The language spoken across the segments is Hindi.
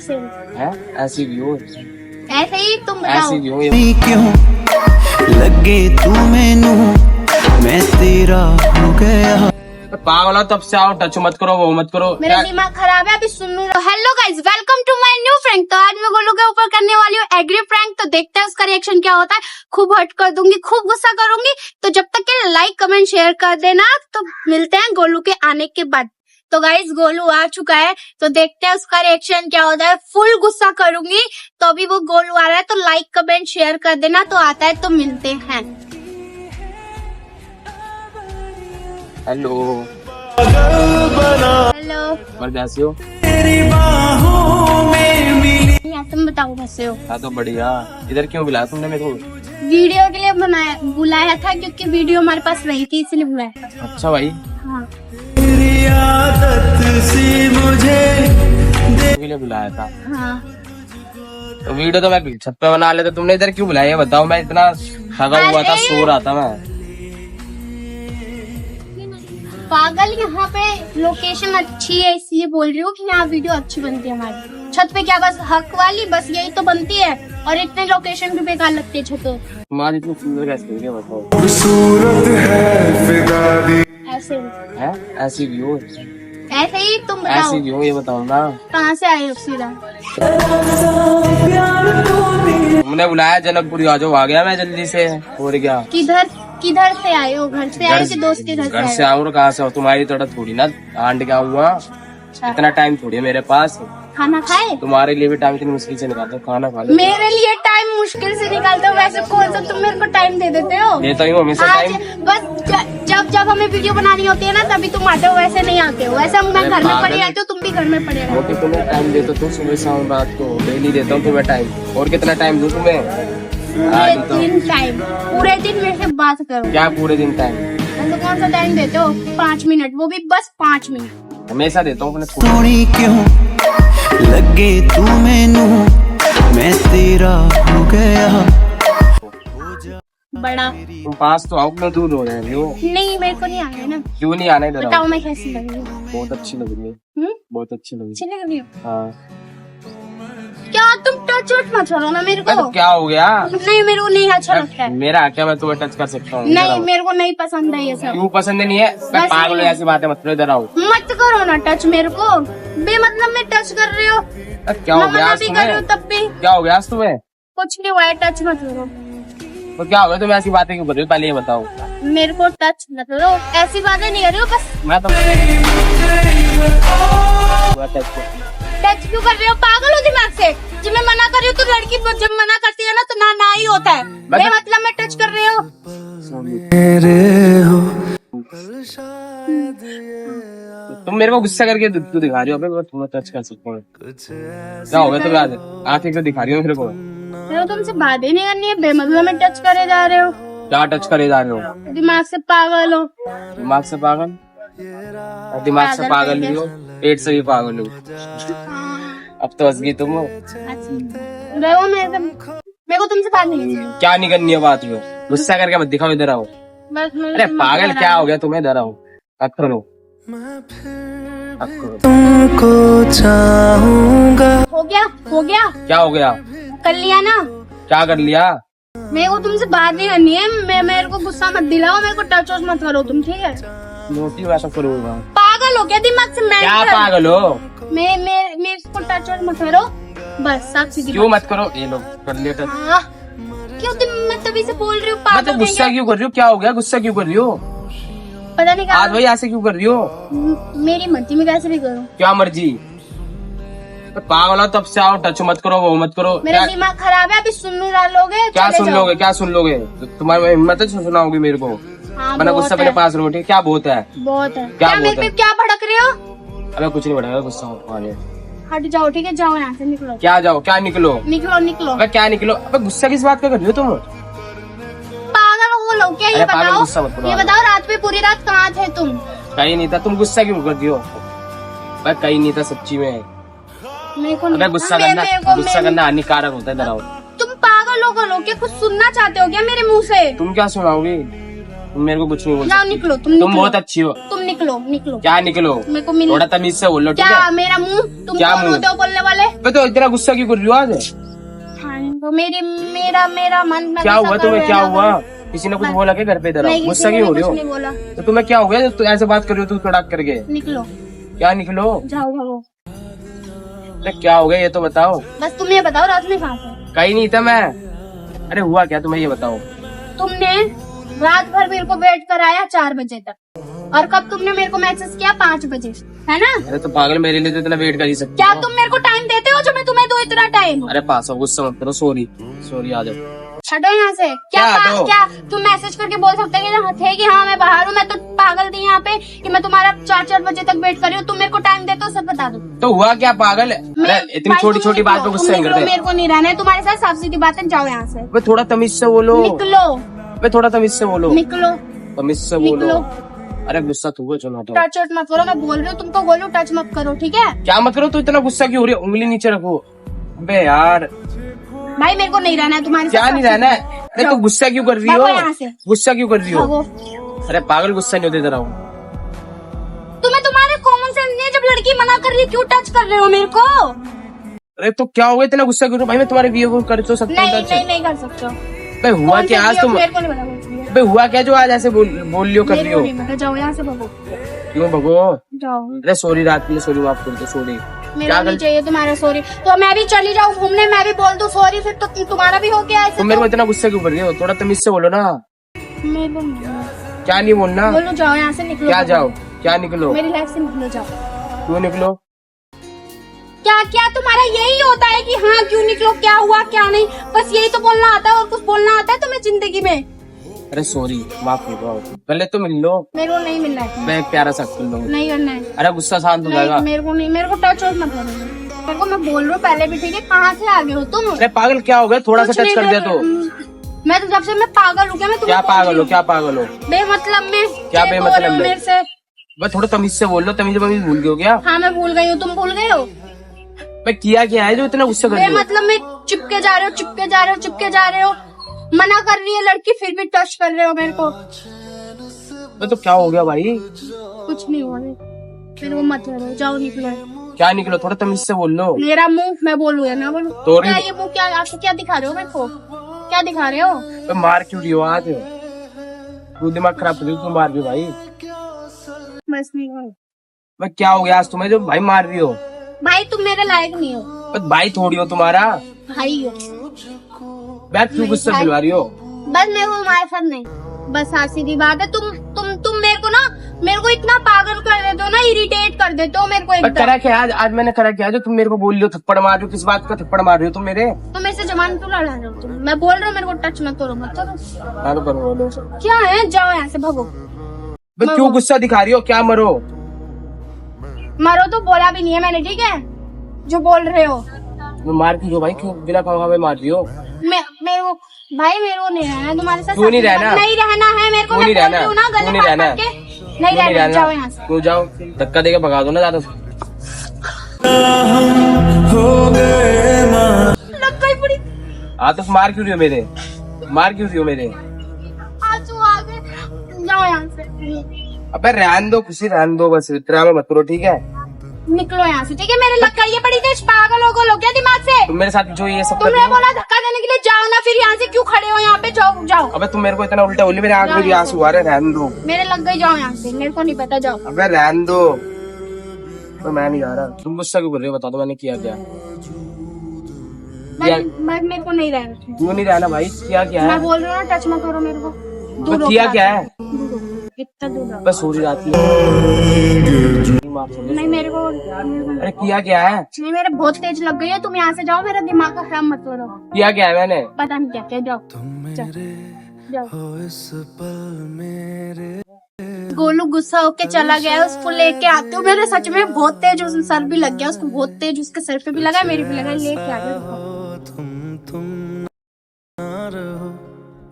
है ऐसी व्यू, ऐसे ही तुम बताओ। ऐसी व्यू क्यों लगे तू मैनू मैं तेरा हो गया। पागल हो तब से आओ, टच मत करो, वो मत करो। मेरा दिमाग खराब है, अभी सुन लो। Hello guys, welcome to my new prank. तो आज मैं गोलू के ऊपर करने वाली हूँ एग्री प्रैंक। तो देखते हैं उसका रिएक्शन क्या होता है। खूब हर्ट कर दूंगी, खूब गुस्सा करूंगी। तो जब तक के लाइक कमेंट शेयर कर देना। तो मिलते हैं गोलू के आने के बाद। तो गाइस गोलू आ चुका है, तो देखते हैं उसका रिएक्शन क्या होता है। फुल गुस्सा करूंगी। तो अभी वो गोलू आ रहा है, तो लाइक कमेंट शेयर कर देना। तो आता है तो मिलते हैं। हेलो हेलो, और कैसे हो? तुम बताओ कैसे हो? हाँ तो बढ़िया। इधर क्यों बुलाया तुमने मेरे को? वीडियो के लिए बुलाया था, क्योंकि वीडियो हमारे पास रही थी, इसलिए बुलाया। अच्छा भाई, हाँ, के लिए बुलाया था। हाँ। तो वीडियो तो मैं छत पे बना लेता, तुमने इधर क्यों बुलाया ये बताओ। मैं इतना थका हुआ था, सो रहा था मैं। पागल, यहाँ पे लोकेशन अच्छी है, इसलिए बोल रही हूँ कि यहाँ वीडियो अच्छी बनती है हमारी। छत पे क्या बस हक वाली बस यही तो बनती है, और इतने लोकेशन भी बेकार लगती है छतों। तुम्हारी इतनी सुंदर कैसे हो गया बताओ। ऐसे है ऐसी व्यू, ऐसे ही तुम बताओ। ऐसी व्यू ये बताओ ना। कहाँ से आए हो सीधा? तुमने बुलाया जनकपुरी, आ जाओ। आ गया मैं जल्दी से। और क्या, किधर से आए हो? घर से आए हो कि दोस्त के घर से आऊँ और कहाँ से हो? तुम्हारी तरह थोड़ी ना आंट क्या हुआ। इतना टाइम थोड़ी है मेरे पास। खाना खाए? तुम्हारे लिए भी टाइम इतनी मुश्किल से निकालते हो, खाना खा लो। मेरे लिए टाइम मुश्किल से निकालते हो, वैसे कौन सा तुम मेरे को टाइम दे देते हो? देता ही हूँ हमेशा आज टाइम। बस जब हमें वीडियो बनानी होती है ना, तभी तुम आते हो, वैसे नहीं आते हो। वैसे मैं घर में पड़ी रहती हूँ, तुम भी घर में पड़े रहते हो। ओके, तुम्हें टाइम देता तो सुबह शाम रात को डेली देता हूँ तुम्हें टाइम। और कितना टाइम दूँ तुम्हें? पूरे दिन टाइम? पूरे दिन मेरे से बात करो। क्या पूरे दिन टाइम? तो कौन सा टाइम देते हो? 5 मिनट, वो भी बस 5 मिनट। हमेशा देता हूँ अपने। सोनी क्यों लगे तू मैनू मैं तेरा हो गया। बड़ा तुम पास तो आओ, क्यों दूर हो रहे हो? नहीं, मेरे को नहीं आया ना। क्यों नहीं आना इधर? बताओ मैं कैसी लग रही हूँ? बहुत अच्छी लग रही है, हम्म? बहुत अच्छी लग रही अच्छी लग रही हूँ? है। हाँ क्या तुम टच वट मत करो ना मेरे को। तो क्या हो गया? नहीं, मेरे को नहीं अच्छा लगता है। मेरा क्या, मैं तुम्हें टच कर सकता हूँ? नहीं, मेरे को नहीं पसंद है ये सब। क्यों पसंद नहीं है? मैं पागल हूँ, ऐसी बातें मत करो, इधर आओ। मत करो ना टच मेरे को, बेमतलब में टच कर रहे हो। क्या हो गया मना आज भी कर रही हूँ तुम्हें? तब भी। क्या हो गया आज तुम्हें? कुछ नहीं हुआ है, टच मत करो। तो क्या हो गया? तुम ऐसी बातें क्यों कर रही हो? पहले ये बताओ। मेरे को टच मत करो, ऐसी बातें नहीं कर रही हो बस। मैं तो टच क्यों कर रहे हो? पागल हो दिमाग से? जब मैं मना कर रही हूँ तो लड़की जब मना करती है ना, तो ना ना ही होता है। बेमतलब में टच कर रहे हो। तुम मेरे को गुस्सा करके तू दिखा रही हो। अबे तुम्हें टच कर सकता हूँ। क्या हो गया? तुम आज आंखें क्यों दिखा रही हो मेरे को? मेरे को तुमसे बात ही नहीं करनी है, बेमतलब में टच करे जा रहे हो। क्या टच करे जा रहे हो? दिमाग से पागल हो। दिमाग से पागल? दिमाग से पागल भी हो, पेट से भी पागल हो। अब तो हंस गई तुम। मेरे को तुमसे बात नहीं करनी है। क्या नहीं करनी है बात? में गुस्सा करके मत दिखाओ, इधर आओ। बस अरे पागल, क्या हो गया तुम्हें? इधर आओ, हक करो। तुमको चाहूंगा। हो गया? क्या हो गया? कर लिया ना? क्या कर लिया? मेरे को तुमसे बात नहीं करनी है। मेरे को गुस्सा मत दिलाओ, मेरे को टच वच मत करो तुम, ठीक है? नोटी वैसा करूँगा। पागल हो क्या दिमाग से? मैं क्या पागल हो? मेरे को टच वच मत करो, बस साफ सीधी क्यों मत करो? ये लो कर लिया टच। हाँ, क्यों मैं तभी से बोल रही हूँ मैं तो पागल गुस्सा क्यों कर रही हो? क्या हो गया? गुस्सा क्यों कर रही हो? पता नहीं आज भाई ऐसे क्यों कर रही हो? मेरी मर्जी में कैसे भी करूँ। क्या मर्जी? पागल हो तब से आओ, टच मत करो, वो मत करो। मेरा दिमाग खराब है, अभी सुन लोगे? क्या चले सुन जाओ। लोगे? क्या सुन लोगे? तुम्हारी हिम्मत है सुनाओगी मेरे को? हाँ, मैंने गुस्सा मेरे पास रोटी क्या बहुत है? बहुत है। क्या मेरे पे क्या भड़क रहे हो? अबे कुछ नहीं बढ़ेगा, गुस्सा मत आने। हट जाओ, ठीक है? जाओ यहाँ से, निकलो। क्या जाओ? क्या निकलो? निकलो। अबे क्या निकलो? अबे गुस्सा किस बात का कर रही हो तुम? पागल हो लोग क्या? ये अरे पागल, बताओ, गुस्सा मत करो। ये बताओ, रात में पूरी रात कहाँ थे तुम? कहीं नहीं था। तुम गुस्सा क्यों कर रही हो? मैं कहीं नहीं था सच्ची में। मेरे को अबे गुस्सा करना हानिकारक होता है। इधर आओ। तुम पागल हो क्या? कुछ सुनना चाहते हो क्या मेरे मुंह से? तुम क्या सुनाओगी? तुम मेरे को कुछ नहीं बोल जाओ सकती। निकलो, तुम तुम निकलो। बहुत अच्छी हो। तुम निकलो निकलो। क्या निकलो? मेरे को मिल थोड़ा तमीज से बोलो, ठीक क्या है? मेरा मुंह, तुम क्या कौन मुंह? होते हो बोलने वाले? मैं तो इतना गुस्सा क्यों कर रही हो आज? हाँ, तो मेरा मन में क्या गुस्सा हुआ कर तुम्हें? रहा क्या है ना। हुआ? किसी ने कुछ बोला क्या घर पे? इधर आओ। नहीं, गुस्सा किसी ने क्यों हो भी रही कुछ हो? नहीं बोला। तो तुम्हें क्या हो गया जो तू ऐसे बात कर रही हो तू तड़ाक करके? निकलो, क्या निकलो? जाओ भागो। अरे क्या हो गया ये तो बताओ। बस तुम ये बताओ, रात में कहाँ थे? कहीं नहीं था मैं। अरे हुआ क्या तुम्हें ये बताओ। तुमने रात भर मेरे को वेट कराया 4 बजे तक, और कब तुमने मेरे को मैसेज किया 5 बजे, है ना? अरे तो पागल, मेरे लिए तो इतना वेट कर ही सकती क्या हो। तुम मेरे को टाइम देते हो जो मैं तुम्हें दूं इतना टाइम? अरे पास हो, गुस्सा मत करो। सॉरी सॉरी, आ जाओ। हटो यहाँ से। क्या हटो? क्या तुम मैसेज करके बोल सकते थे कि हाँ मैं बाहर हूँ? मैं तो पागल थी यहाँ पे कि मैं तुम्हारा 4 बजे तक वेट कर रही हूँ। तुम मेरे को टाइम देते हो, सब बता दो। तो हुआ क्या पागल? अरे इतनी भाई, छोटी तुम छोटी निकलो, बात पे गुस्सा तुम नहीं निकलो, करते। मेरे को नहीं रहना है तुम्हारे साथ। साफ सीधी बातें, जाओ यहाँ से। वे थोड़ा तमीज से बोलो। निकलो वे थोड़ा तमीज से बोलो। निकलो तमीज से बोलो। निकलो। अरे गुस्सा तू चलो हटो। टच वच मत करो, मैं बोल रही हूँ तुमको, बोल रही हूँ टच मत करो, ठीक है? क्या मत करो? तू इतना गुस्सा क्यों हो रही है? उंगली नीचे रखो। अबे यार भाई मेरे को नहीं रहना है तुम्हारे क्या साथ। नहीं रहना है? अरे तू गुस्सा क्यों कर रही भागो हो? यहाँ से। गुस्सा क्यों कर रही हो? भागो। अरे पागल, गुस्सा नहीं होते जरा। तुम्हें तुम्हारे कॉमन सेंस नहीं है? जब लड़की मना कर रही है क्यों टच कर रहे हो मेरे को? अरे तो क्या हो गया इतना गुस्सा क्यों हो रहा? भाई मैं तुम्हारे वीडियो कर तो सकता नहीं हूँ। नहीं नहीं कर सकते हो। भाई हुआ कौन क्या सा आज video तुम? मेरे को नहीं पता कौन सी है। भाई हुआ क्या जो आज ऐसे बोल रही हो, कर रही मेरे हो? को नहीं पता, जाओ यहाँ से, भागो क्यों भगो? जाओ। अरे सॉरी, रात के लिए सॉरी, माफ कर दो। सॉरी। मेरा नहीं चाहिए तुम्हारा सॉरी। तो मैं भी चली जाऊँ घूमने, मैं भी बोल दूँ सॉरी, फिर तो तुम्हारा भी हो गया ऐसे। तुम मेरे को इतना गुस्सा क्यों कर रही हो? थोड़ा तमीज से बोलो ना। मेरे को नहीं। क्या नहीं बोलना? बोलो जाओ यहाँ से, निकलो। क्या जाओ? क्या निकलो? मेरी लाइफ से निकलो, जाओ। क्यों निकलो? क्या क्या तुम्हारा यही होता है कि हाँ क्यों निकलो, क्या हुआ क्या नहीं, बस यही तो बोलना आता है? और कुछ बोलना आता है तुम्हें जिंदगी में? अरे सॉरी, माफ कर दो। पहले तो मिल लो। मेरे को नहीं मिलना है। मैं एक प्यारा सा कर लूंगा। नहीं करना है। अरे गुस्सा शांत हो जाएगा। नहीं, मेरे को नहीं, मेरे को टच और मत करो। मेरे को, मैं बोल रही हूँ पहले भी, ठीक है? कहाँ से आ गए हो तुम? अरे पागल क्या हो गया? थोड़ा सा कुछ टच नहीं, कर दिया तो। मैं तो जब से मैं पागल हूँ क्या? मैं तुम्हें क्या बोल पागल रही हो? हूँ। क्या पागल हो? बेमतलब में क्या बोल बेमतलब रहे हो में? मेरे से? बस थोड़ा तमीज से बोल लो। तमीज बमीज भूल गए हो क्या? हाँ मैं भूल गई हूँ, तुम भूल गए हो? मैं किया क्या है जो इतना गुस्सा कर रही हो? बेमतलब में चिपके जा रहे हो, चिपके जा रहे हो, चिपके जा रहे हो। मना कर रही है लड़की, फिर भी टच कर रहे हो मेरे को। तो क्या हो गया भाई? कुछ नहीं हुआ, मेरे को मत करो, जाओ निकलो। क्या निकलो? थोड़ा तमीज से बोल लो। मेरा मुंह, मैं बोलूँ या ना बोलूँ? तो क्या ये मुंह, क्या आपको क्या दिखा रहे हो मेरे को? क्या दिखा रहे हो? तो मार क्यों रही हो आज? तू दिमाग खराब कर रही हो, तू मार रही हो भाई। बस नहीं हो। मैं क्या हो गया आज तुम्हें जो भाई मार रही हो? भाई तुम मेरे लायक नहीं हो। बस भाई थोड़ी हो तुम्हारा। भाई हो। मैं क्यों गुस्सा दिलवा रही हो? बस मेरे को तुम्हारे साथ नहीं, बस हाँ सीधी बात है। तुम मेरे को ना, मेरे को इतना पागल कर देते हो ना, इरिटेट कर देते हो मेरे को पर एकदम। करा क्या आज मैंने करा क्या जो तुम मेरे को बोल रही हो? थप्पड़ मार रही हो? किस बात का थप्पड़ मार रही हो तुम मेरे? तो मेरे से जबान क्यों लड़ा रहे हो तुम? मैं बोल रहा हूँ मेरे को टच मत करो, मत करो। मैं तो करूँगा। क्या है, जाओ यहाँ से, भागो। बस क्यों गुस्सा दिखा रही हो? क्या मरो? मरो तो बोला भी नहीं है मैंने, ठीक है? जो बोल रहे हो। मैं मार क्यों रही हो भाई? क्यों बिना कहा में मार रही हो? मेरे को भाई, मेरे को नहीं रहना है तुम्हारे साथ। क्यों नहीं रहना? नहीं रहना है मेरे को, क्यों नहीं मैं बोल रहना? रही हूँ ना, क्यों गले नहीं फाड़ रहना? फाड़ के। नहीं रहना, जाओ यहाँ से। क्यों जाओ? धक्का देके भगा दो ना ज्यादा। लग गई पूरी। हाँ तो मार क्यों रही हो मेरे? मार क्यों रही हो मेरे? आंसू आ गए, जाओ यहाँ से। अबे रहने दो, खुशी रहने दो, बस ड्रामा मत करो, ठीक है? निकलो यहाँ से, ठीक है? मेरे लग ये पड़ी थी, पागल हो गया दिमाग से? तुम मेरे साथ जो ये सब कर तुमने रही हो। बोला धक्का देने के लिए, जाओ ना फिर यहाँ से। क्यों खड़े हो यहाँ पे? जाओ जाओ। अबे तुम मेरे को इतना उल्टा बोली, मेरे आंख में भी आंसू आ रहे। रहने दो। मेरे लग गई, जाओ यहाँ से, मेरे को नहीं पता, जाओ। अबे रहने दो। तो मैं नहीं आ रहा। तुम गुस्सा क्यों कर रहे हो? बता दो मैंने किया क्या? मेरे को नहीं रहना। क्यों नहीं रहना भाई? किया क्या मैं है? बोल रही हूँ ना, टच मत करो मेरे को। दूर तो हो, किया क्या है? दूर हो, इतना दूर रहो। बस हो रही रात की। नहीं मेरे को, अरे किया क्या है? नहीं मेरे बहुत तेज लग गई है। तुम यहाँ से जाओ, मेरा दिमाग का खराब मत करो। किया क्या है मैंने? पता नहीं क्या क्या, जाओ जाओ। गोलू गुस्सा होके चला गया, उसको लेके आते हो। मेरे सच में बहुत तेज उस सर भी लग गया उसको, बहुत तेज उसके सर पे भी लगा, मेरे भी लगा। लेके आ गया।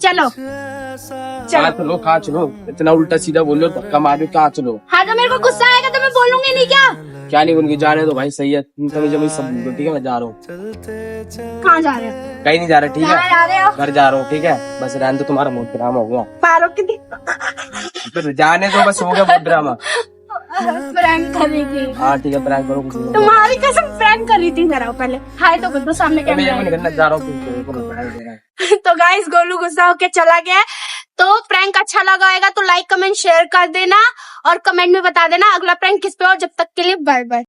चलो कहाँ चलो, कहाँ चलो, इतना उल्टा सीधा बोल रहे हो, धक्का मार रहे हो, कहाँ चलो? हाँ तो मेरे को गुस्सा आएगा तो मैं बोलूंगी नहीं क्या? क्या नहीं बोलूंगी, जाने दो भाई, सही है, तुम तो मुझे सब बोलो, ठीक है, मैं जा रहा हूँ, कहाँ जा रहे हो? कहीं नहीं जा रहा, ठीक कहाँ है, जा रहे हो? घर जा रहा हूँ, ठीक है, बस रहने दो, तुम्हारा बहुत ड्रामा हुआ, पारो की फिर जाने दो, बस हो गया बहुत ड्रामा। प्रैंक कर रही थी। हाँ ठीक है, प्रैंक करो, कुछ नहीं। तुम्हारी कसम प्रैंक कर रही थी। जरा पहले हाय तो कर दो सामने मैं कैमरा नहीं करना, जा रहा हूँ। तो गाइस गोलू गुस्सा होके चला गया है। तो प्रैंक अच्छा लगा होगा तो लाइक कमेंट शेयर कर देना और कमेंट में बता देना अगला प्रैंक किस पे हो। जब तक के लिए बाय बाय।